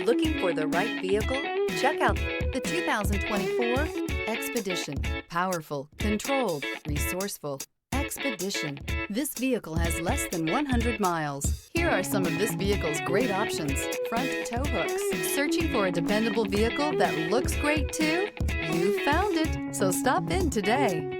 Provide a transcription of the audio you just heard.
Looking for the right vehicle? Check out the 2024 Expedition. Powerful, controlled, resourceful. Expedition. This vehicle has less than 100 miles. Here are some of this vehicle's great options. Front tow hooks. Searching for a dependable vehicle that looks great too? You found it, so stop in today.